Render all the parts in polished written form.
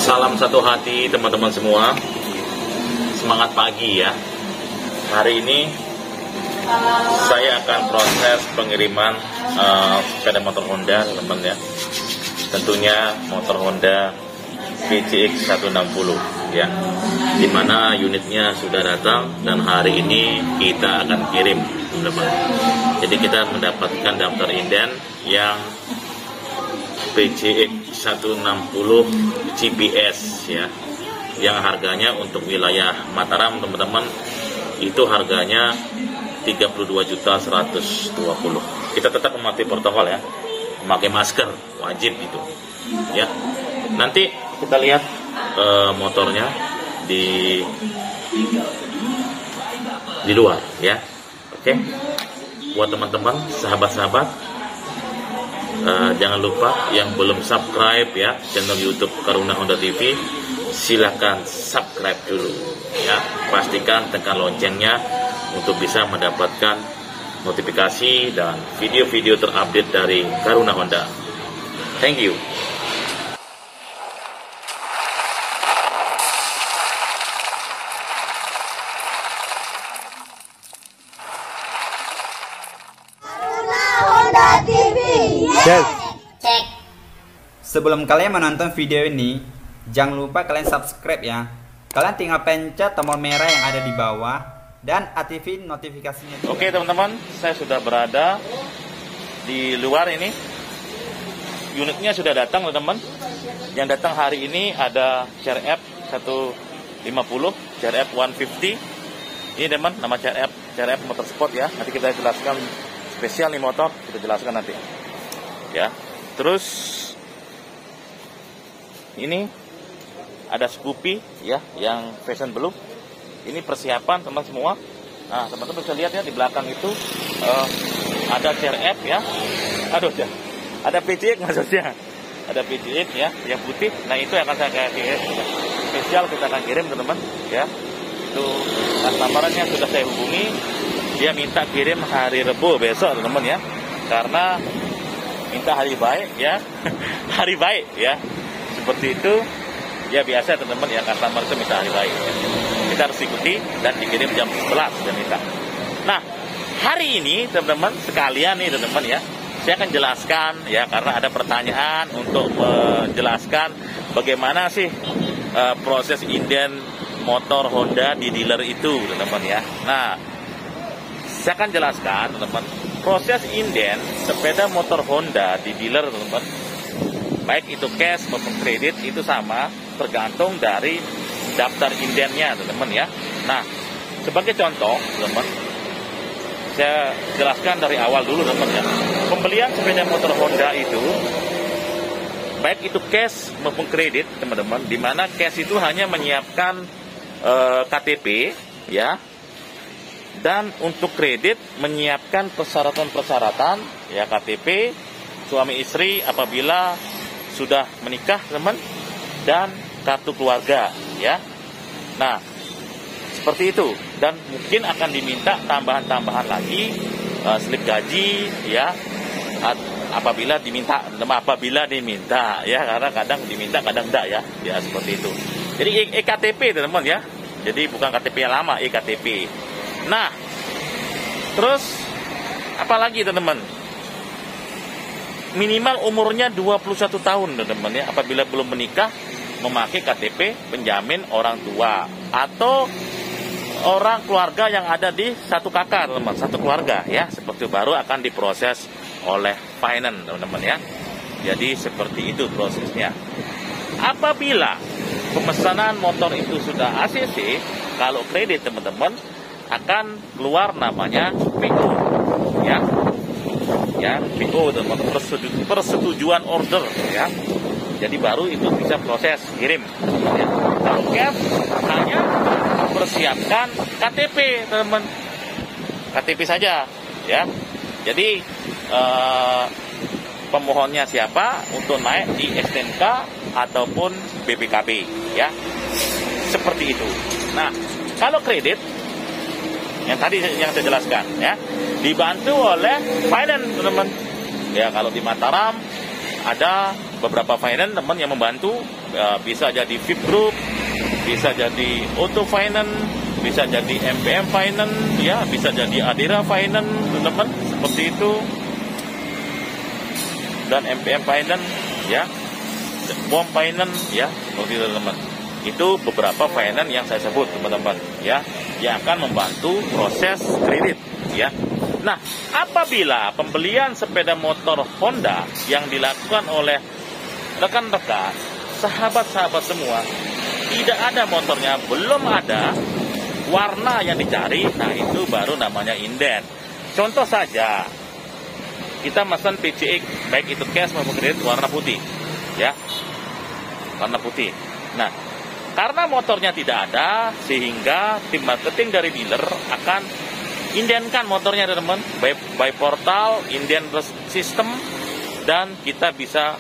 Salam satu hati teman-teman semua. Semangat pagi ya. Hari ini saya akan proses pengiriman sepeda motor Honda teman-teman ya. Tentunya motor Honda PCX 160 ya. Dimana unitnya sudah datang dan hari ini kita akan kirim teman-teman. Jadi kita mendapatkan daftar inden yang PCX 160 GPS ya, yang harganya untuk wilayah Mataram teman-teman itu harganya 32.120.000. Kita tetap mematuhi protokol ya, memakai masker wajib itu ya. Nanti kita lihat motornya di luar ya. Oke, buat teman-teman sahabat-sahabat, jangan lupa yang belum subscribe ya channel YouTube Karuna Honda TV, silahkan subscribe dulu ya. Pastikan tekan loncengnya untuk bisa mendapatkan notifikasi dan video-video terupdate dari Karuna Honda. Thank you. Cek. Sebelum kalian menonton video ini, jangan lupa kalian subscribe ya. Kalian tinggal pencet tombol merah yang ada di bawah dan aktifin notifikasinya. Oke teman-teman, saya sudah berada di luar ini. Unitnya sudah datang teman-teman. Yang datang hari ini ada CRF 150, CRF 150. Ini teman, nama CRF Motorsport ya. Nanti kita jelaskan spesial nih motor, kita jelaskan nanti. Ya, terus ini ada Scoopy ya, yang fashion blue. Ini persiapan teman semua. Nah, teman-teman bisa lihat ya di belakang itu ada CRF ya. Aduh ya, ada PCX maksudnya. Ada PCX ya, yang putih. Nah itu yang akan saya kirim. Spesial kita akan kirim teman-teman ya. Itu customer-nya sudah saya hubungi. Dia minta kirim hari Rabu besok teman-teman ya. Karena minta hari baik ya. Hari baik ya, seperti itu ya, biasa teman-teman ya, customer itu minta hari baik ya. Kita harus ikuti dan dikirim jam 11 dia minta. Nah hari ini teman-teman sekalian nih teman-teman ya, saya akan jelaskan ya, karena ada pertanyaan untuk menjelaskan bagaimana sih proses inden motor Honda di dealer itu teman-teman ya. Nah saya akan jelaskan teman-teman, proses inden sepeda motor Honda di dealer teman-teman, baik itu cash maupun kredit itu sama, tergantung dari daftar indennya teman-teman ya. Nah sebagai contoh teman-teman, saya jelaskan dari awal dulu teman-teman ya. Pembelian sepeda motor Honda itu baik itu cash maupun kredit teman-teman, dimana cash itu hanya menyiapkan KTP ya, dan untuk kredit menyiapkan persyaratan-persyaratan ya, KTP suami istri apabila sudah menikah teman, dan kartu keluarga ya. Nah seperti itu, dan mungkin akan diminta tambahan-tambahan lagi slip gaji ya, apabila diminta ya, karena kadang diminta kadang enggak ya, ya seperti itu. Jadi EKTP teman-teman ya, jadi bukan KTP yang lama, EKTP. Nah, terus apalagi teman-teman, minimal umurnya 21 tahun teman-teman ya, apabila belum menikah, memakai KTP penjamin orang tua atau orang keluarga yang ada di satu kakak teman-teman, satu keluarga ya, seperti baru akan diproses oleh finance teman-teman ya. Jadi seperti itu prosesnya. Apabila pemesanan motor itu sudah ACC, kalau kredit teman-teman akan keluar namanya PO ya, PO teman-teman, persetujuan order ya. Jadi baru itu bisa proses kirim ya. Kalau cash hanya persiapkan KTP teman-teman, KTP saja ya. Jadi pemohonnya siapa untuk naik di STNK ataupun BPKB ya, seperti itu. Nah kalau kredit yang tadi yang saya jelaskan ya, dibantu oleh finance teman-teman ya. Kalau di Mataram ada beberapa finance teman yang membantu, bisa jadi VIP Group, bisa jadi Auto Finance, bisa jadi MPM Finance, ya, bisa jadi Adira Finance, teman-teman, seperti itu. Dan MPM Finance, ya, BOM Finance, ya, seperti itu, teman-teman. Itu beberapa finance yang saya sebut, teman-teman, ya, yang akan membantu proses kredit, ya. Nah, apabila pembelian sepeda motor Honda yang dilakukan oleh rekan-rekan, sahabat-sahabat semua, tidak ada motornya, belum ada warna yang dicari, nah itu baru namanya inden. Contoh saja, kita pesan PCX, baik itu cash maupun kredit, warna putih, ya, warna putih. Nah, karena motornya tidak ada, sehingga tim marketing dari dealer akan indenkan motornya, teman-teman, by portal, inden sistem, dan kita bisa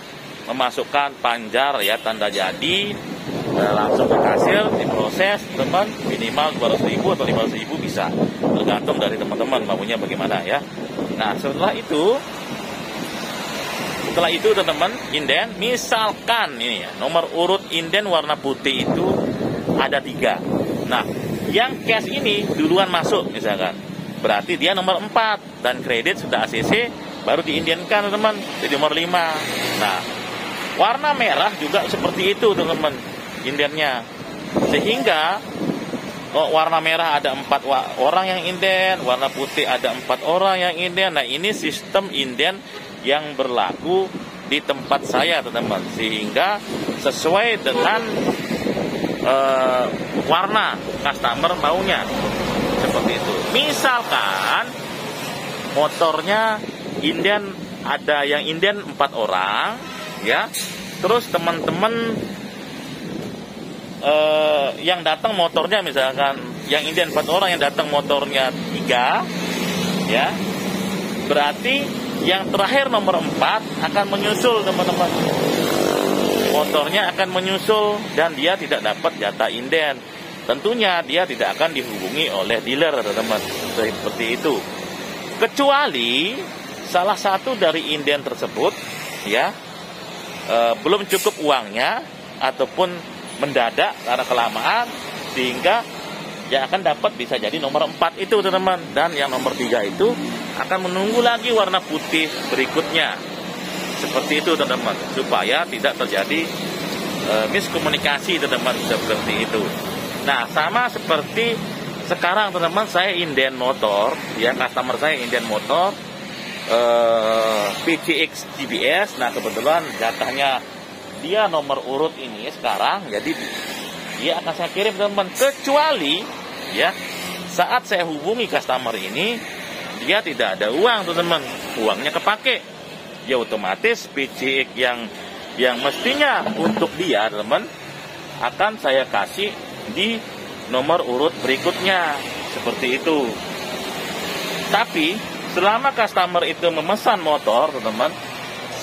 memasukkan panjar, ya, tanda jadi, langsung ke kasir, diproses, teman, minimal 200.000 atau 500.000 bisa, tergantung dari teman-teman maunya bagaimana, ya. Nah, setelah itu teman-teman, inden, misalkan ini ya, nomor urut inden warna putih itu ada 3. Nah, yang cash ini duluan masuk misalkan, berarti dia nomor 4, dan kredit sudah ACC baru diindenkan, teman-teman, jadi nomor 5. Nah, warna merah juga seperti itu, teman-teman, indennya, sehingga warna merah ada 4 orang yang inden, warna putih ada 4 orang yang inden. Nah, ini sistem inden yang berlaku di tempat saya, teman-teman, sehingga sesuai dengan warna customer maunya, seperti itu. Misalkan motornya inden, ada yang inden 4 orang, ya, terus teman-teman yang datang motornya, misalkan yang inden 4 orang, yang datang motornya 3, ya, berarti yang terakhir nomor 4 akan menyusul, teman-teman. Motornya akan menyusul dan dia tidak dapat jatah inden. Tentunya dia tidak akan dihubungi oleh dealer, teman-teman. Seperti itu. Kecuali salah satu dari inden tersebut, ya, belum cukup uangnya ataupun mendadak karena kelamaan, sehingga yang akan dapat bisa jadi nomor 4 itu, teman-teman. Dan yang nomor 3 itu akan menunggu lagi warna putih berikutnya. Seperti itu, teman-teman, supaya tidak terjadi miskomunikasi, teman-teman, seperti itu. Nah, sama seperti sekarang, teman-teman, saya inden motor, ya, customer saya inden motor PCX GBS. Nah, kebetulan jatahnya dia nomor urut ini sekarang, jadi dia akan saya kirim, teman-teman, kecuali, ya, saat saya hubungi customer ini dia tidak ada uang, teman-teman, uangnya kepake, ya otomatis PCX yang mestinya untuk dia, teman-teman, akan saya kasih di nomor urut berikutnya, seperti itu. Tapi selama customer itu memesan motor, teman-teman,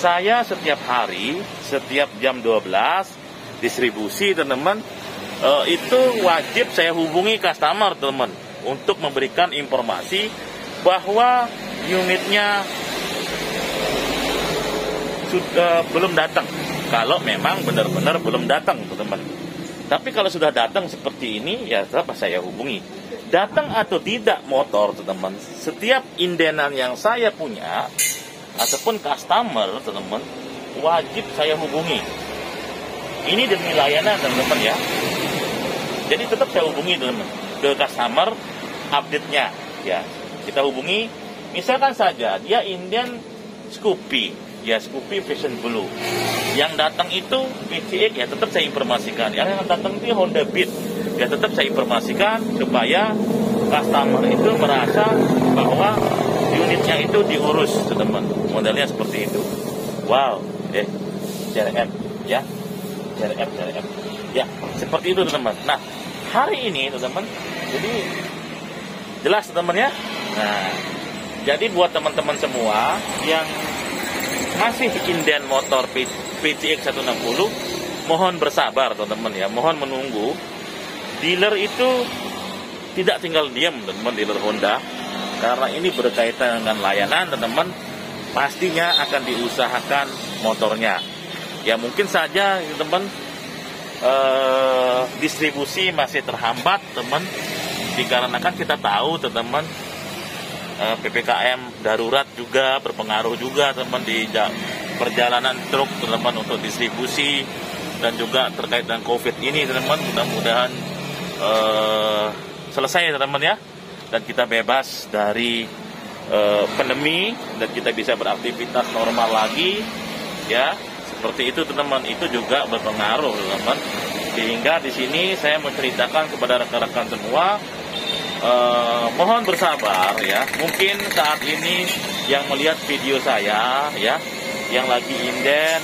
saya setiap hari, setiap jam 12 distribusi, teman-teman, itu wajib saya hubungi customer, teman-teman, untuk memberikan informasi bahwa unitnya sudah belum datang. Kalau memang benar-benar belum datang, teman-teman. Tapi kalau sudah datang seperti ini, ya tetap saya hubungi. Datang atau tidak motor, teman-teman, setiap indenan yang saya punya ataupun customer, teman-teman, wajib saya hubungi. Ini demi layanan, teman-teman, ya. Jadi tetap saya hubungi, teman-teman, ke customer, update-nya, ya. Kita hubungi, misalkan saja dia inden Scoopy, ya, Scoopy Vision Blue. Yang datang itu PCX, ya tetap saya informasikan. Yang datang itu Honda Beat, ya tetap saya informasikan supaya customer itu merasa bahwa unitnya itu diurus, teman-teman. Modelnya seperti itu. Wow, CRF, ya, CRF, ya, seperti itu, teman-teman. Nah, hari ini, teman-teman, jadi jelas, teman-teman, ya. Nah, jadi buat teman-teman semua yang masih inden motor PCX 160, mohon bersabar, teman-teman, ya, mohon menunggu. Dealer itu tidak tinggal diam, teman-teman, dealer Honda, karena ini berkaitan dengan layanan, teman-teman, pastinya akan diusahakan motornya. Ya mungkin saja teman, distribusi masih terhambat teman, dikarenakan kita tahu teman, PPKM darurat juga berpengaruh juga teman di perjalanan truk teman untuk distribusi, dan juga terkait dengan COVID ini teman, mudah-mudahan selesai teman ya, dan kita bebas dari pandemi dan kita bisa beraktivitas normal lagi ya. Seperti itu teman, itu juga berpengaruh teman. Sehingga di sini saya menceritakan kepada rekan-rekan semua, mohon bersabar ya. Mungkin saat ini yang melihat video saya ya, yang lagi inden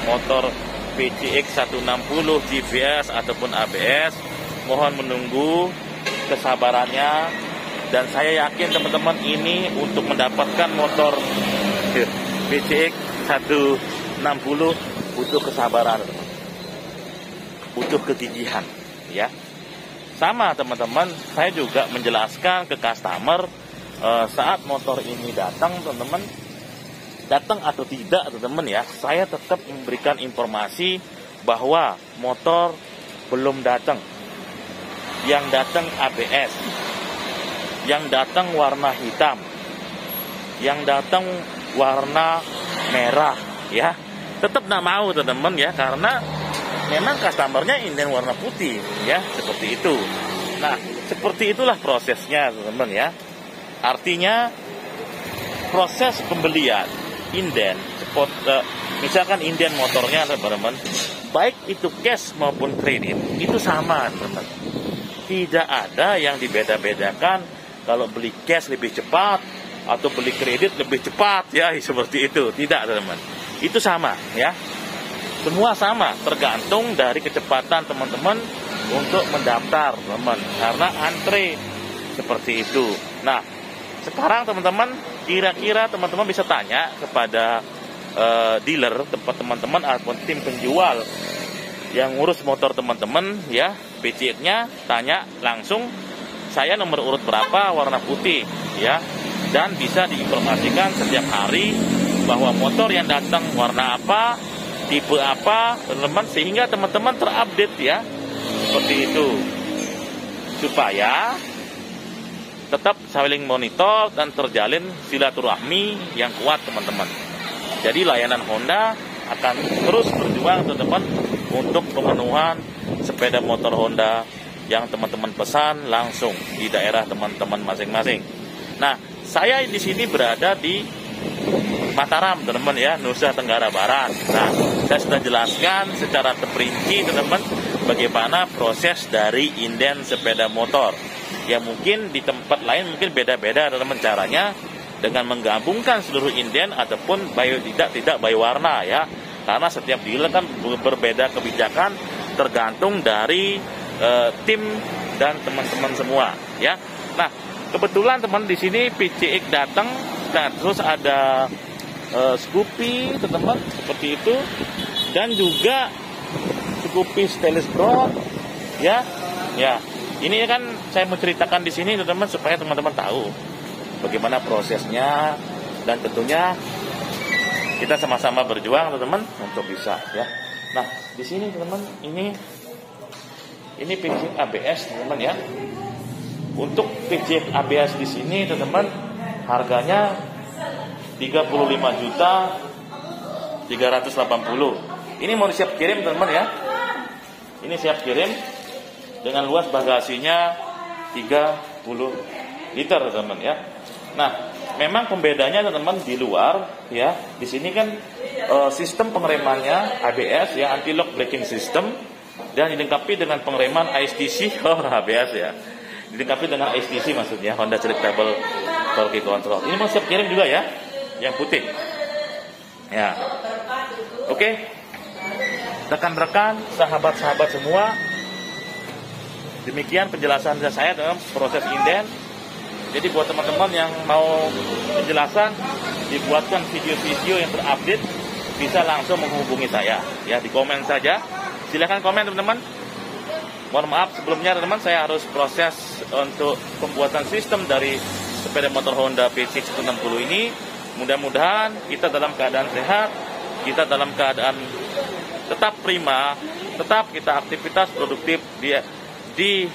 motor PCX 160 GPS ataupun ABS, mohon menunggu kesabarannya. Dan saya yakin teman-teman ini untuk mendapatkan motor PCX 160 butuh kesabaran, butuh kegigihan ya. Sama teman-teman, saya juga menjelaskan ke customer saat motor ini datang teman-teman, datang atau tidak teman-teman ya, saya tetap memberikan informasi bahwa motor belum datang. Yang datang ABS, yang datang warna hitam, yang datang warna merah ya. Tetap tidak mau teman-teman ya, karena memang customernya inden warna putih ya, seperti itu. Nah, seperti itulah prosesnya teman-teman ya. Artinya proses pembelian inden, misalkan inden motornya teman-teman, baik itu cash maupun kredit, itu sama teman-teman. Tidak ada yang dibeda-bedakan, kalau beli cash lebih cepat atau beli kredit lebih cepat ya, seperti itu. Tidak teman-teman, itu sama ya. Semua sama, tergantung dari kecepatan teman-teman untuk mendaftar teman, karena antre seperti itu. Nah, sekarang teman-teman, kira-kira teman-teman bisa tanya kepada dealer tempat teman-teman ataupun tim penjual yang ngurus motor teman-teman ya, PCX-nya, tanya langsung, saya nomor urut berapa, warna putih ya, dan bisa diinformasikan setiap hari bahwa motor yang datang warna apa, tipe apa teman-teman, sehingga teman-teman terupdate ya, seperti itu, supaya tetap saling monitor dan terjalin silaturahmi yang kuat teman-teman. Jadi layanan Honda akan terus berjuang teman-teman untuk pemenuhan sepeda motor Honda yang teman-teman pesan langsung di daerah teman-teman masing-masing. Nah, saya di sini berada di Mataram teman-teman ya, Nusa Tenggara Barat. Nah, saya sudah jelaskan secara terperinci teman-teman bagaimana proses dari inden sepeda motor. Ya mungkin di tempat lain mungkin beda-beda teman-teman caranya, dengan menggabungkan seluruh inden ataupun tidak by warna ya. Karena setiap dealer kan berbeda kebijakan tergantung dari tim dan teman-teman semua ya. Nah, kebetulan teman di sini PCX datang, nah terus ada Scoopy teman-teman seperti itu, dan juga Scoopy stainless bronze ya. Ya, ini kan saya mau ceritakan di sini teman-teman supaya teman-teman tahu bagaimana prosesnya, dan tentunya kita sama-sama berjuang teman-teman untuk bisa ya. Nah, di sini teman-teman ini PCX ABS teman-teman ya. Untuk PCX ABS di sini teman-teman harganya 35.380.000. Ini mau siap kirim teman-teman ya. Ini siap kirim dengan luas bagasinya 30 liter teman-teman ya. Nah, memang pembedanya teman-teman di luar ya. Di sini kan sistem pengeremannya ABS ya, anti lock braking system, dan dilengkapi dengan pengereman ISDC ABS ya. Dilengkapi dengan ISDC maksudnya, Honda Selectable Torque Control. Ini mau siap kirim juga ya, yang putih. Ya. Oke. Rekan-rekan, sahabat-sahabat semua, demikian penjelasan saya dalam proses inden. Jadi buat teman-teman yang mau penjelasan, dibuatkan video-video yang terupdate, bisa langsung menghubungi saya ya, di komen saja. Silahkan komen teman-teman. Mohon maaf sebelumnya teman-teman, saya harus proses untuk pembuatan sistem dari sepeda motor Honda PCX 160 ini. Mudah-mudahan kita dalam keadaan sehat kita dalam keadaan tetap prima, tetap kita aktivitas produktif di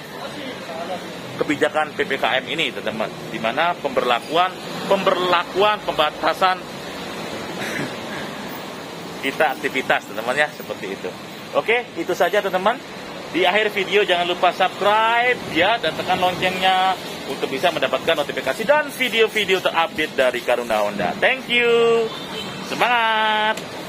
kebijakan PPKM ini, teman-teman, di mana pemberlakuan pembatasan kita aktivitas, teman-teman, ya, seperti itu. Oke, itu saja, teman-teman. Di akhir video jangan lupa subscribe ya, dan tekan loncengnya untuk bisa mendapatkan notifikasi dan video-video terupdate dari Karuna Honda. Thank you. Semangat.